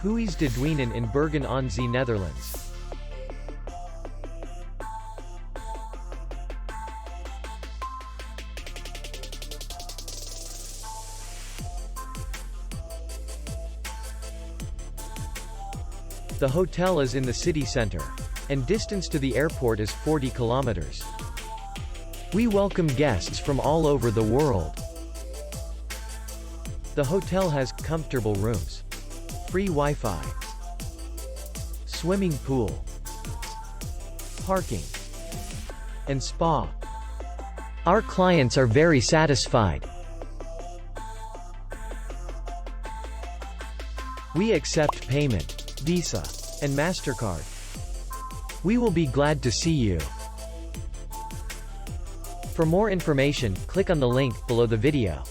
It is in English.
Huize de Duinen in Bergen on Zee, Netherlands. The hotel is in the city center, and distance to the airport is 40 kilometers. We welcome guests from all over the world. The hotel has comfortable rooms, free Wi-Fi, swimming pool, parking, and spa. Our clients are very satisfied. We accept payment, Visa, and MasterCard. We will be glad to see you. For more information, click on the link below the video.